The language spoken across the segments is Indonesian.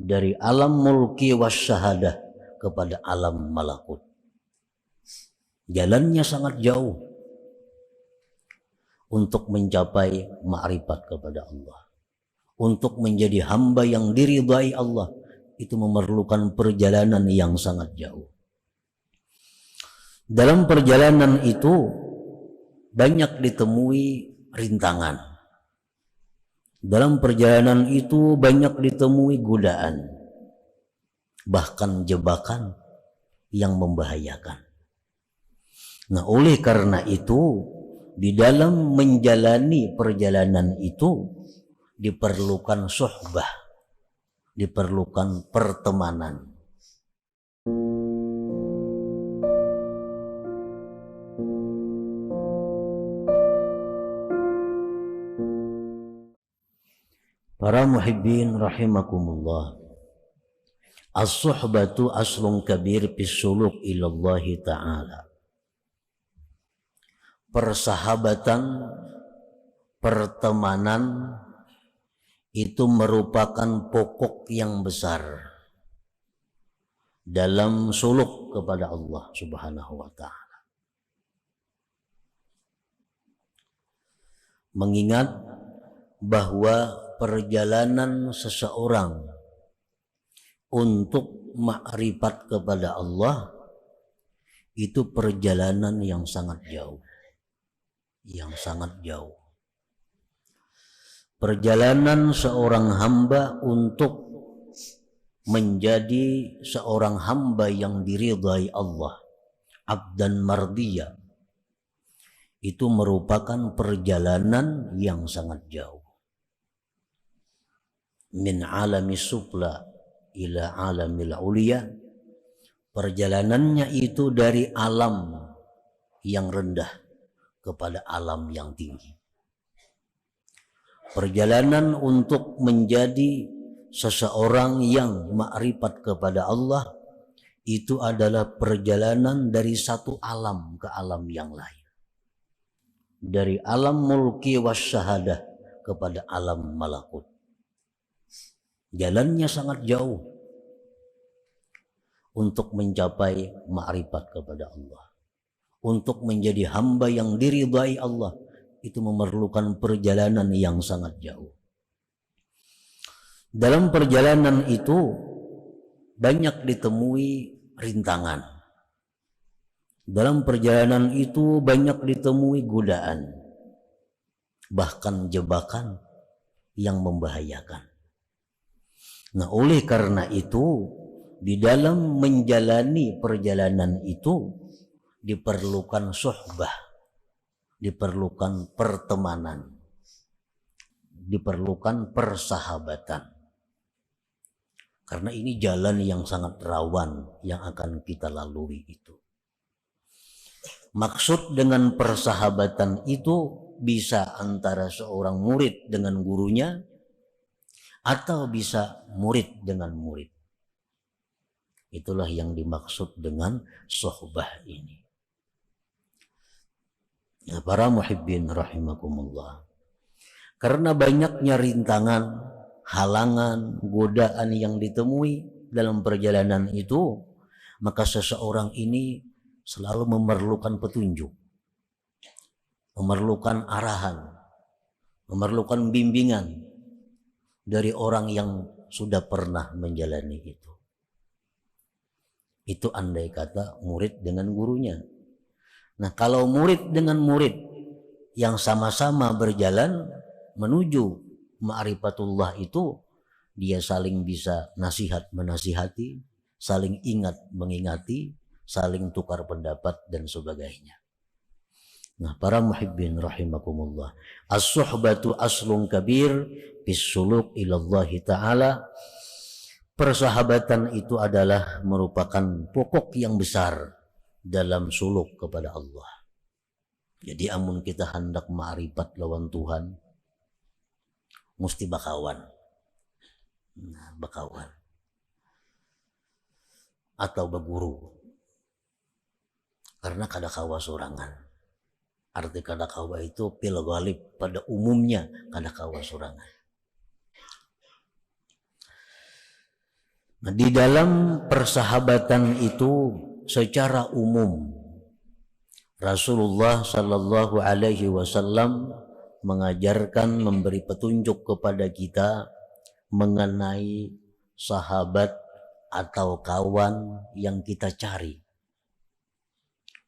dari alam mulki wasyahadah kepada alam malakut. Jalannya sangat jauh untuk mencapai ma'rifat kepada Allah. Untuk menjadi hamba yang diridhai Allah, itu memerlukan perjalanan yang sangat jauh. Dalam perjalanan itu banyak ditemui rintangan. Dalam perjalanan itu banyak ditemui godaan, bahkan jebakan yang membahayakan. Nah, oleh karena itu, di dalam menjalani perjalanan itu diperlukan suhbah, diperlukan pertemanan. Para muhibbin rahimakumullah, as-suhbatu aslun kabir fis suluk ilallahi ta'ala. Persahabatan, pertemanan itu merupakan pokok yang besar dalam suluk kepada Allah Subhanahu wa ta'ala. Mengingat bahwa perjalanan seseorang untuk ma'rifat kepada Allah itu perjalanan yang sangat jauh. Perjalanan seorang hamba untuk menjadi seorang hamba yang diridhai Allah, abdan mardiyah, itu merupakan perjalanan yang sangat jauh. Min alami sufla ila alamil ulia, perjalanannya itu dari alam yang rendah kepada alam yang tinggi. Perjalanan untuk menjadi seseorang yang ma'rifat kepada Allah itu adalah perjalanan dari satu alam ke alam yang lain. Dari alam mulki wasyahadah kepada alam malakut. Jalannya sangat jauh untuk mencapai ma'rifat kepada Allah. Untuk menjadi hamba yang diridhai Allah, itu memerlukan perjalanan yang sangat jauh. Dalam perjalanan itu banyak ditemui rintangan. Dalam perjalanan itu banyak ditemui godaan, bahkan jebakan yang membahayakan. Nah, oleh karena itu, di dalam menjalani perjalanan itu diperlukan suhbah, diperlukan pertemanan, diperlukan persahabatan. Karena ini jalan yang sangat rawan yang akan kita lalui itu. Maksud dengan persahabatan itu bisa antara seorang murid dengan gurunya, atau bisa murid dengan murid. Itulah yang dimaksud dengan suhbah ini. Ya, para muhibbin rahimakumullah. Karena banyaknya rintangan, halangan, godaan yang ditemui dalam perjalanan itu, maka seseorang ini selalu memerlukan petunjuk, memerlukan arahan, memerlukan bimbingan dari orang yang sudah pernah menjalani itu. Itu andai kata murid dengan gurunya. Nah, kalau murid dengan murid yang sama-sama berjalan menuju ma'rifatullah itu, dia saling bisa nasihat menasihati, saling ingat mengingati, saling tukar pendapat dan sebagainya. Nah, para muhibbin rahimakumullah, as-suhbatu aslun kabir bis suluk ilallahi ta'ala. Persahabatan itu adalah merupakan pokok yang besar dalam suluk kepada Allah. Jadi amun kita hendak ma'rifat lawan Tuhan, mesti bakawan. Nah, bakawan. Atau baguru. Karena kada kawa sorangan. Arti kada kawa itu pil ghalib, pada umumnya kada kawa sorangan. Nah, di dalam persahabatan itu secara umum Rasulullah Shallallahu Alaihi Wasallam mengajarkan, memberi petunjuk kepada kita mengenai sahabat atau kawan yang kita cari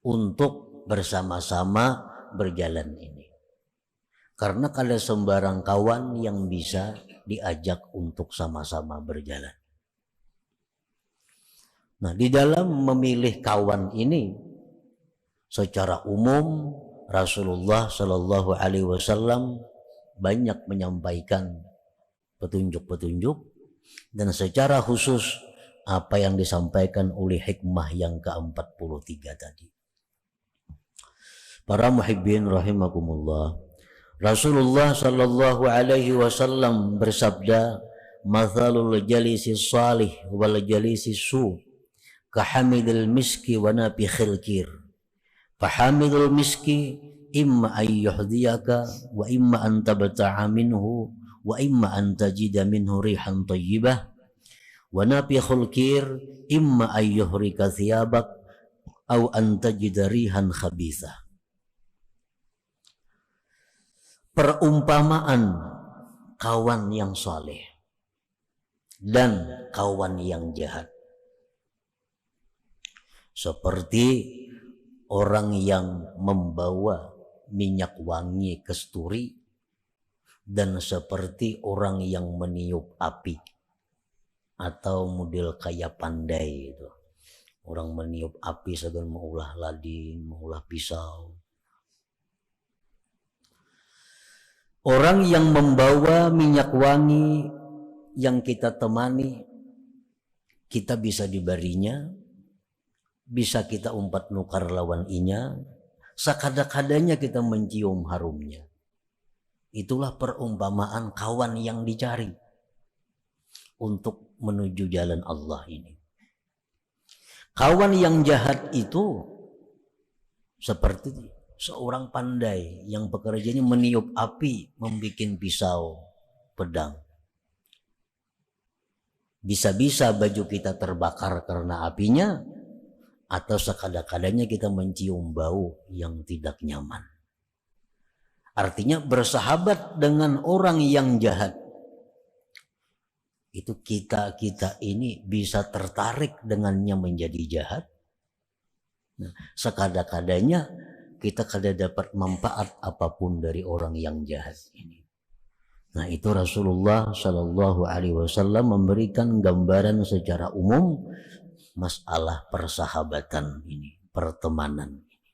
untuk bersama-sama berjalan ini. Karena kalau sembarang kawan yang bisa diajak untuk sama-sama berjalan. Nah, di dalam memilih kawan ini secara umum Rasulullah Shallallahu Alaihi Wasallam banyak menyampaikan petunjuk-petunjuk, dan secara khusus apa yang disampaikan oleh hikmah yang ke-43 tadi. Para muhibbin rahimakumullah, Rasulullah Shallallahu Alaihi Wasallam bersabda, "Mathalul jalisi salih wal jalisi su, kahamidil miski wa nafikhil kir. Fahamidul miski imma an yuhdiyaka wa imma an tabta'a minhu wa imma an tajida minhu rihan tayyibah wa nafikhul kir imma an yuhrika thiyabak aw an tajida rihan khabithah." Perumpamaan kawan yang saleh dan kawan yang jahat seperti orang yang membawa minyak wangi kasturi dan seperti orang yang meniup api, atau model kayak pandai itu. Orang meniup api sambil mengulah lading, mengulah pisau. Orang yang membawa minyak wangi yang kita temani, kita bisa dibarinya, bisa kita umpat nukar lawan inya, sekada-kadanya kita mencium harumnya. Itulah perumpamaan kawan yang dicari untuk menuju jalan Allah ini. Kawan yang jahat itu seperti seorang pandai yang pekerjaannya meniup api, membuat pisau, pedang. Bisa-bisa baju kita terbakar karena apinya, atau sekada-kadanya kita mencium bau yang tidak nyaman. Artinya bersahabat dengan orang yang jahat, itu kita ini bisa tertarik dengannya menjadi jahat. Nah, sekada-kadanya kita kada dapat manfaat apapun dari orang yang jahat ini. Nah, itu Rasulullah Shallallahu Alaihi Wasallam memberikan gambaran secara umum masalah persahabatan ini, pertemanan ini.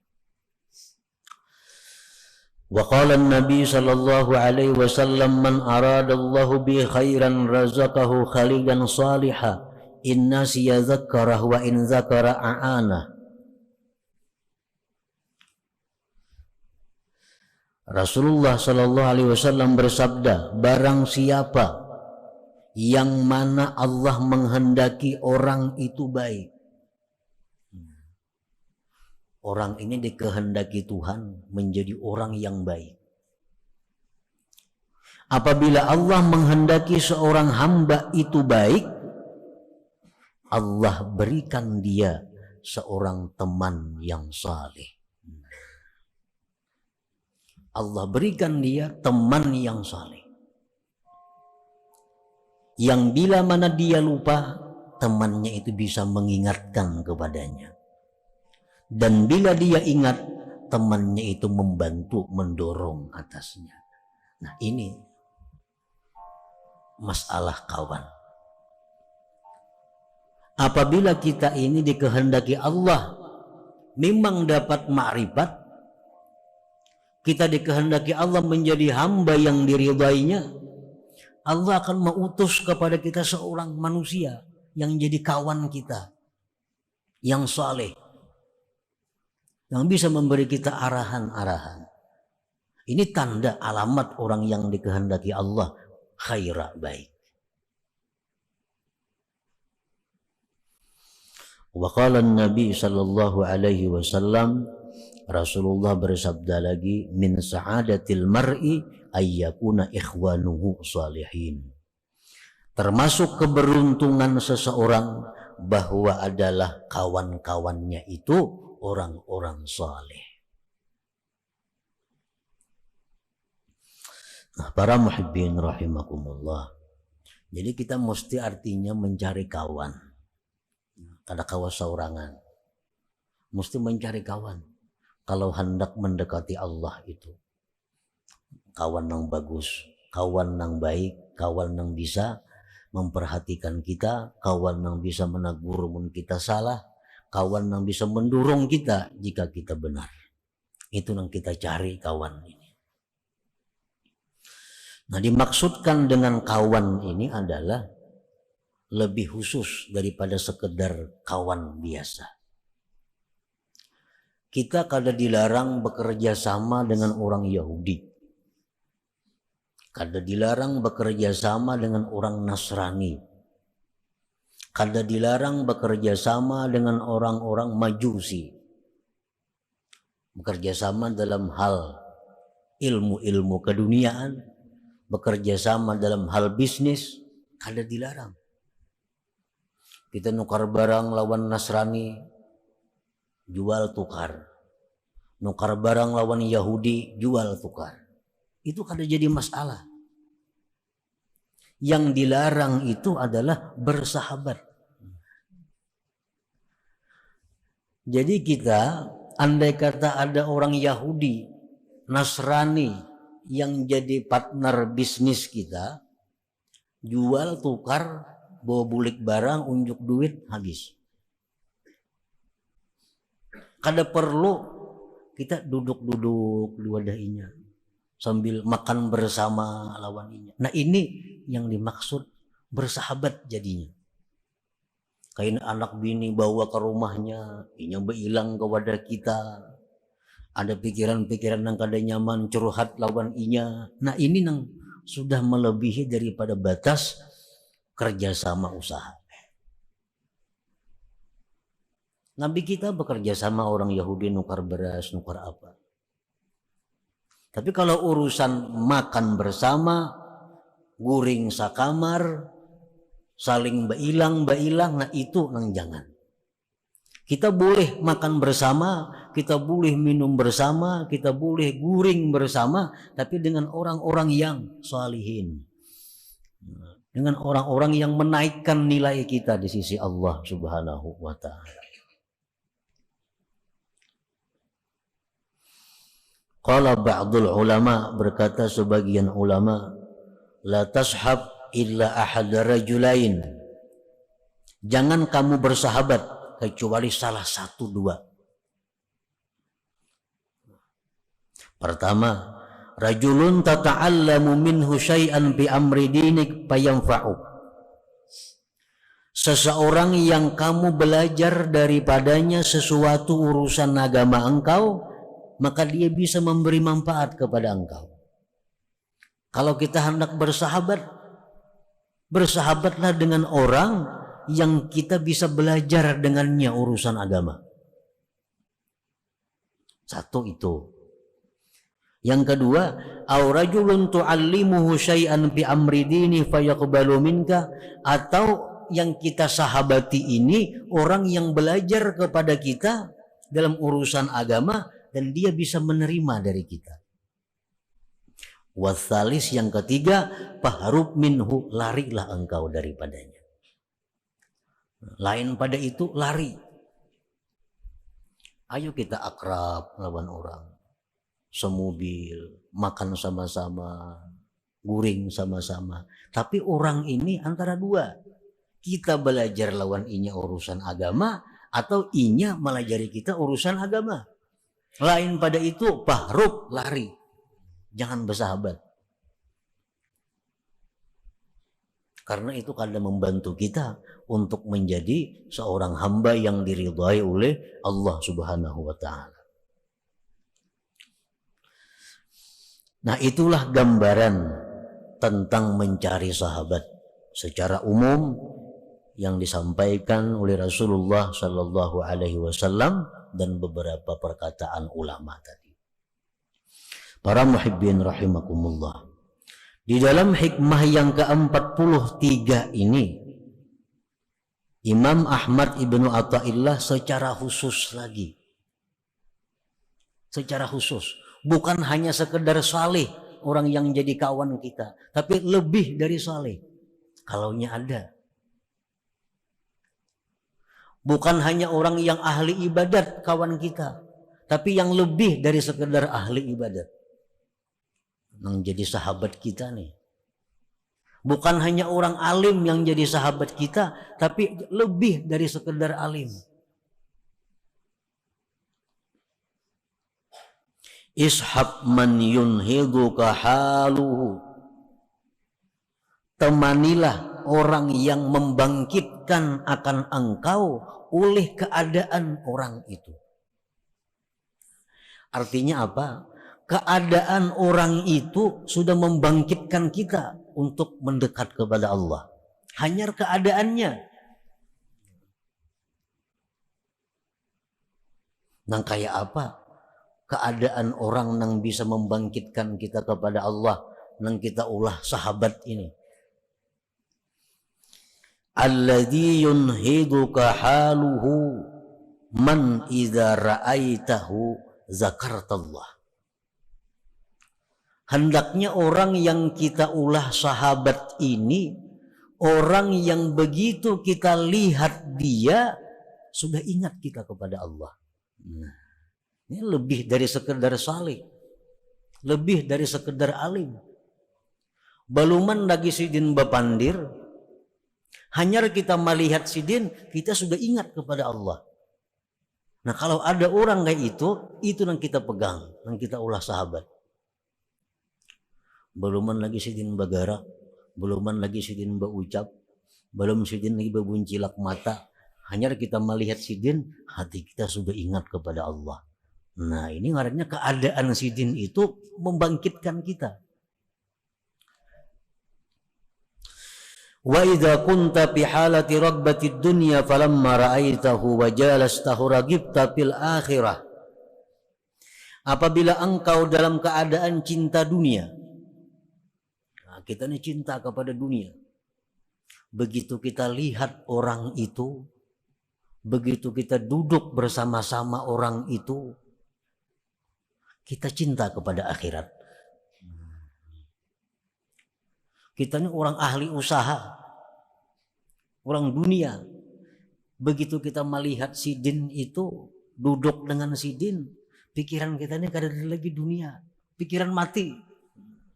Wa qala an-nabi sallallahu alaihi wasallam, man aradallahu bi khairan razaqahu khalilan salihah, in nasiya dzakkarah wa in dzakara a'ana. Rasulullah Shallallahu Alaihi Wasallam bersabda, barang siapa yang mana Allah menghendaki orang itu baik, orang ini dikehendaki Tuhan menjadi orang yang baik. Apabila Allah menghendaki seorang hamba itu baik, Allah berikan dia seorang teman yang saleh. Allah berikan dia teman yang saleh, yang bila mana dia lupa, temannya itu bisa mengingatkan kepadanya, dan bila dia ingat, temannya itu membantu, mendorong atasnya. Nah, ini masalah kawan. Apabila kita ini dikehendaki Allah memang dapat ma'rifat, kita dikehendaki Allah menjadi hamba yang diridainya, Allah akan mengutus kepada kita seorang manusia yang jadi kawan kita, yang saleh, yang bisa memberi kita arahan-arahan. Ini tanda alamat orang yang dikehendaki Allah khaira, baik. Wa qala an-nabi sallallahu alaihi wasallam, Rasulullah bersabda lagi, min sa'adatil mar'i ayyakuna ikhwanuhu salihin. termasuk keberuntungan seseorang bahwa adalah kawan-kawannya itu orang-orang saleh. Nah, para muhibbin rahimakumullah. Jadi kita mesti artinya mencari kawan. Ada kawan saurangan. Mesti mencari kawan. Kalau hendak mendekati Allah itu. Kawan yang bagus, kawan yang baik, kawan yang bisa memperhatikan kita, kawan yang bisa menegur mun kita salah, kawan yang bisa mendorong kita jika kita benar. Itu yang kita cari kawan ini. Nah, dimaksudkan dengan kawan ini adalah lebih khusus daripada sekedar kawan biasa. Kita kada dilarang bekerja sama dengan orang Yahudi. Kada dilarang bekerja sama dengan orang Nasrani. Kada dilarang bekerja sama dengan orang-orang Majusi. Bekerja sama dalam hal ilmu-ilmu keduniaan, bekerja sama dalam hal bisnis, kada dilarang. Kita nukar barang lawan Nasrani, jual tukar. Nukar barang lawan Yahudi, jual tukar. Itu kada jadi masalah. Yang dilarang itu adalah bersahabat. Jadi kita, andai kata ada orang Yahudi, Nasrani yang jadi partner bisnis kita, jual tukar, bawa bulik barang, unjuk duit, habis. Kada perlu kita duduk-duduk di wadahinya sambil makan bersama lawan inya. Nah, ini yang dimaksud bersahabat jadinya. Kayak anak bini bawa ke rumahnya, inya beilang ke wadah kita. Ada pikiran-pikiran yang kada nyaman, curhat lawan inya. Nah, ini yang sudah melebihi daripada batas kerjasama usaha. Nabi kita bekerja sama orang Yahudi, nukar beras, nukar apa. Tapi kalau urusan makan bersama, guring sakamar, saling bailang, nah itu nang jangan. Kita boleh makan bersama, kita boleh minum bersama, kita boleh guring bersama, tapi dengan orang-orang yang salihin. Dengan orang-orang yang menaikkan nilai kita di sisi Allah Subhanahu wa ta'ala. Qala ba'dul ulama, berkata sebagian ulama, la tashab illa ahad rajulain. Jangan kamu bersahabat kecuali salah satu dua. Pertama, rajulun tata'allamu minhu syai'an bi amri dinik fayanfa'u. Seseorang yang kamu belajar daripadanya sesuatu urusan agama engkau, maka dia bisa memberi manfaat kepada engkau. Kalau kita hendak bersahabat, bersahabatlah dengan orang yang kita bisa belajar dengannya urusan agama. Satu itu. Yang kedua, aw rajulun tu'allimuhu syai'an bi amri dini fayaqbalu minka, atau yang kita sahabati ini orang yang belajar kepada kita dalam urusan agama dan dia bisa menerima dari kita. Wasalis, yang ketiga, fahrub minhu, larilah engkau daripadanya. Lain pada itu, lari. Ayo kita akrab lawan orang, semobil, makan sama-sama, guring sama-sama. Tapi orang ini antara dua. Kita belajar lawan inya urusan agama, atau inya melajari kita urusan agama. Lain pada itu, fahrub, lari. Jangan bersahabat. Karena itu kadang membantu kita untuk menjadi seorang hamba yang diridhai oleh Allah Subhanahu wa ta'ala. Nah, itulah gambaran tentang mencari sahabat secara umum yang disampaikan oleh Rasulullah Sallallahu Alaihi Wasallam dan beberapa perkataan ulama tadi. Para muhibbin rahimakumullah. Di dalam hikmah yang ke-43 ini, Imam Ahmad Ibnu Athaillah secara khusus lagi. Secara khusus. Bukan hanya sekedar saleh orang yang jadi kawan kita. Tapi lebih dari saleh. Kalaunya ada. Bukan hanya orang yang ahli ibadat kawan kita. Tapi yang lebih dari sekedar ahli ibadat. Yang jadi sahabat kita nih. Bukan hanya orang alim yang jadi sahabat kita, tapi lebih dari sekedar alim. Ishab man yunhiduka haluhu. Temanilah orang yang membangkitkan akan engkau oleh keadaan orang itu. Artinya apa? Keadaan orang itu sudah membangkitkan kita untuk mendekat kepada Allah. Hanya keadaannya. Nang kayak apa? Keadaan orang yang bisa membangkitkan kita kepada Allah. Nang kita ulah sahabat ini. Alladhi yunhiduka haluhu man idza ra'aitahu zakartallah. Hendaknya orang yang kita ulah sahabat ini, orang yang begitu kita lihat dia, sudah ingat kita kepada Allah. Nah, ini lebih dari sekedar saleh, lebih dari sekedar alim. Baluman lagi sidin bapandir, hanya kita melihat sidin, kita sudah ingat kepada Allah. Nah kalau ada orang kayak itu yang kita pegang, yang kita ulah sahabat. Beluman lagi sidin bagara, beluman lagi sidin baucap, belum sidin lagi bebuncilak mata. Hanya kita melihat sidin, hati kita sudah ingat kepada Allah. Nah ini ngarannya keadaan sidin itu membangkitkan kita. Wa idza kunta fi halati raghbatid dunya falamma ra'aitahu wa jalastahu ragibta fil akhirah. Apabila engkau dalam keadaan cinta dunia, kita ini cinta kepada dunia. Begitu kita lihat orang itu, begitu kita duduk bersama-sama orang itu, kita cinta kepada akhirat. Kita ini orang ahli usaha, orang dunia. Begitu kita melihat sidin itu, duduk dengan sidin, pikiran kita ini kada ada lagi dunia, pikiran mati,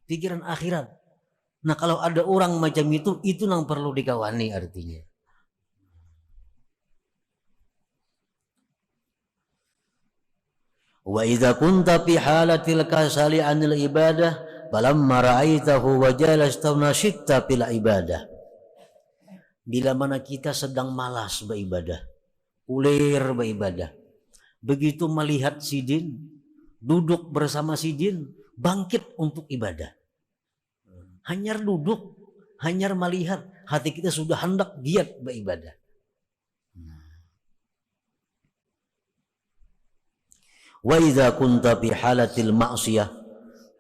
pikiran akhirat. Nah kalau ada orang macam itu yang perlu dikawani artinya. Wa idza kunta fi halatil kasali 'anil ibadah falamma ra'aitahu wa jalastahu nashitta fil ibadah. Bila mana kita sedang malas beribadah, ulir beribadah, begitu melihat sidin, duduk bersama sidin, bangkit untuk ibadah. Hanya duduk, hanya melihat, hati kita sudah hendak giat beribadah. Wa idza kunta fi halatil ma'siyah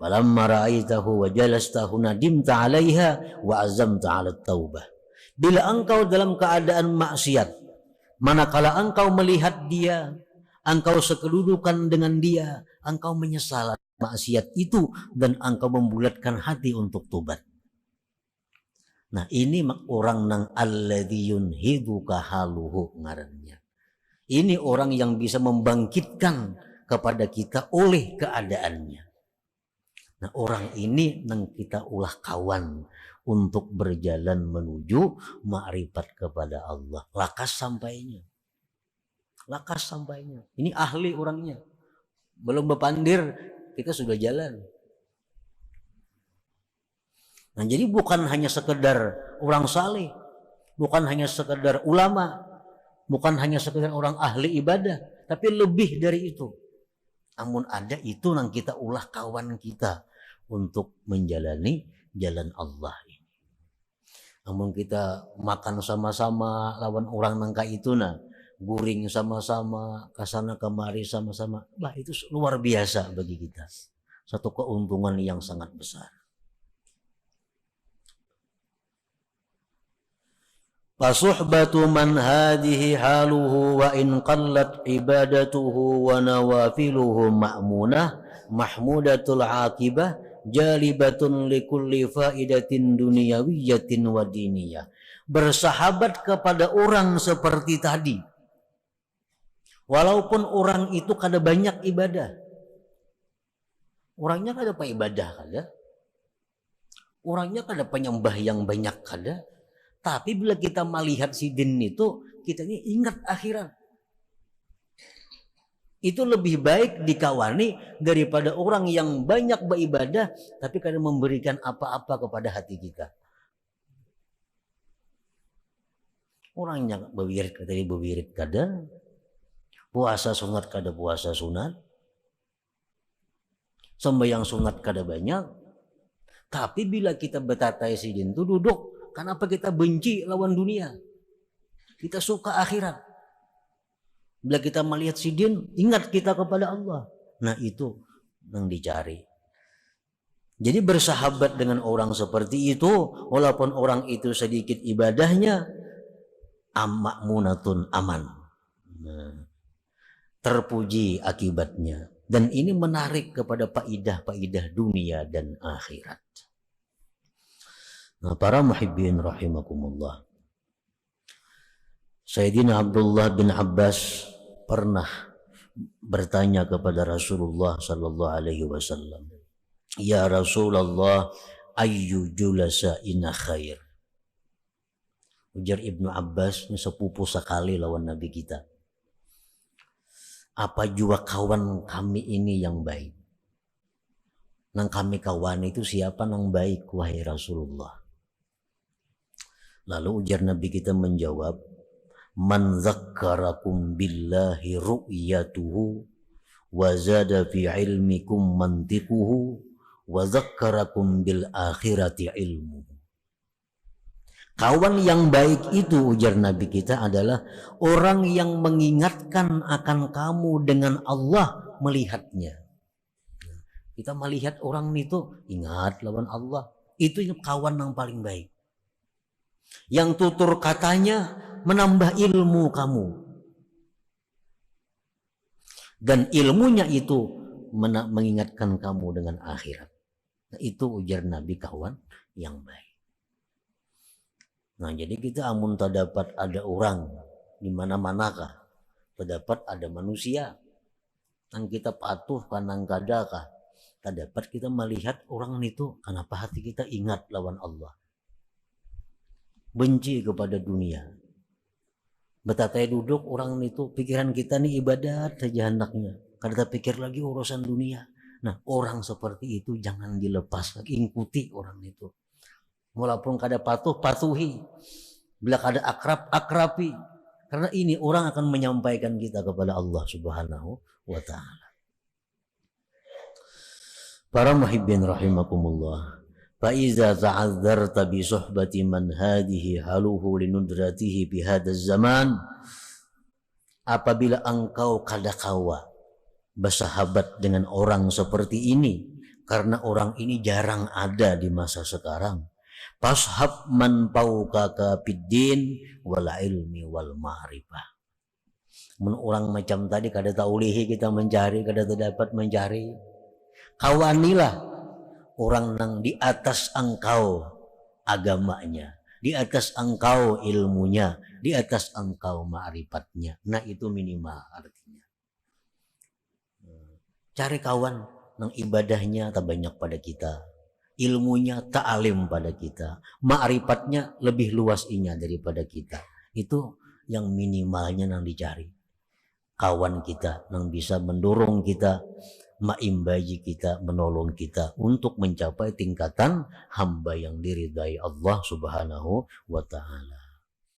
falamma ra'aitahu wa jalastahu nadimta 'alaiha wa azamta 'ala taubah. Bila engkau dalam keadaan maksiat, manakala engkau melihat dia, engkau sekedudukan dengan dia, engkau menyesal maksiat itu dan engkau membulatkan hati untuk tobat. Nah ini orang nang alladzi yunhiduka haluhu ngarannya. Ini orang yang bisa membangkitkan kepada kita oleh keadaannya. Nah orang ini nang kita ulah kawan untuk berjalan menuju ma'rifat kepada Allah. Lakas sampainya. Lakas sampainya. Ini ahli orangnya. Belum bepandir, kita sudah jalan. Nah jadi bukan hanya sekedar orang saleh, bukan hanya sekedar ulama, bukan hanya sekedar orang ahli ibadah, tapi lebih dari itu. Namun ada itu yang kita ulah kawan kita untuk menjalani jalan Allah ini. Namun kita makan sama-sama lawan orang nangka itu guring sama-sama, kasana kemari sama-sama, itu luar biasa bagi kita. Satu keuntungan yang sangat besar. Fasuhbatu man hadhihi haluhu wa in qallat ibadatuhu wa nawafiluhu ma'munah mahmudatul akibah jalibatun likulli faidatin dunyawiyatin wa diniyah. Bersahabat kepada orang seperti tadi, walaupun orang itu kada banyak ibadah. Orangnya kada apa ibadah kada, orangnya kada penyembah yang banyak kada. Tapi bila kita melihat sidin itu, kita ini ingat akhirat. Itu lebih baik dikawani daripada orang yang banyak beribadah tapi kada memberikan apa-apa kepada hati kita. Orangnya bewirid kada, puasa sunat kada puasa sunat, sembahyang sunat kada banyak. Tapi bila kita betatai sidin itu duduk, kenapa kita benci lawan dunia? Kita suka akhirat. Bila kita melihat sidin, ingat kita kepada Allah. Nah itu yang dicari. Jadi bersahabat dengan orang seperti itu, walaupun orang itu sedikit ibadahnya, ma'munatun aman. Nah, terpuji akibatnya. Dan ini menarik kepada faidah-faidah dunia dan akhirat. Nah, para muhibbin rahimakumullah. Sayyidina Abdullah bin Abbas pernah bertanya kepada Rasulullah sallallahu alaihi wasallam, "Ya Rasulullah, ayyu julasa'ina khair?" Ujar Ibnu Abbas, ini sepupu sekali lawan Nabi kita. Apa jua kawan kami ini yang baik? Nang kami kawan itu siapa nang baik, wahai Rasulullah? Lalu ujar Nabi kita menjawab, man zakkarakum billahi ru'yatuhu wa zada fi ilmikum mantiquhu wa zakkarakum bil akhirati ilmuhu. Kawan yang baik itu, ujar Nabi kita, adalah orang yang mengingatkan akan kamu dengan Allah melihatnya. Kita melihat orang itu, ingat lawan Allah. Itu kawan yang paling baik. Yang tutur katanya menambah ilmu kamu. Dan ilmunya itu mengingatkan kamu dengan akhirat. Nah, itu ujar Nabi kawan yang baik. Nah, jadi kita amun terdapat ada orang di mana-manakah, terdapat ada manusia yang kita patuh kanang kadakah, terdapat kita melihat orang itu, kenapa hati kita ingat lawan Allah, benci kepada dunia. Betatai duduk orang itu, pikiran kita nih ibadat saja hendaknya, kada pikir lagi urusan dunia. Nah, orang seperti itu jangan dilepas lagi, ikuti orang itu. Walaupun kada patuh, patuhi. Bila kada akrab, akrabi. Karena ini orang akan menyampaikan kita kepada Allah Subhanahu wa ta'ala. Para muhibbin rahimakumullah. Fa'iza ta'adzarta bi suhbati man hadihi haluhu linudratihi bihadaz zaman. Apabila engkau kada kawa bersahabat dengan orang seperti ini, karena orang ini jarang ada di masa sekarang, fashab man fawqaka fiddin wal ilmi wal ma'rifah. Orang macam tadi kada taulihi kita mencari, kada dapat mencari. Kawanilah orang yang di atas engkau agamanya, di atas engkau ilmunya, di atas engkau ma'rifatnya. Nah, itu minimal artinya. Cari kawan yang ibadahnya tak banyak pada kita, ilmunya tak alim pada kita, ma'rifatnya lebih luas inya daripada kita. Itu yang minimalnya yang dicari. Kawan kita yang bisa mendorong kita, maimbaji kita, menolong kita untuk mencapai tingkatan hamba yang diridai Allah Subhanahu wa ta'ala.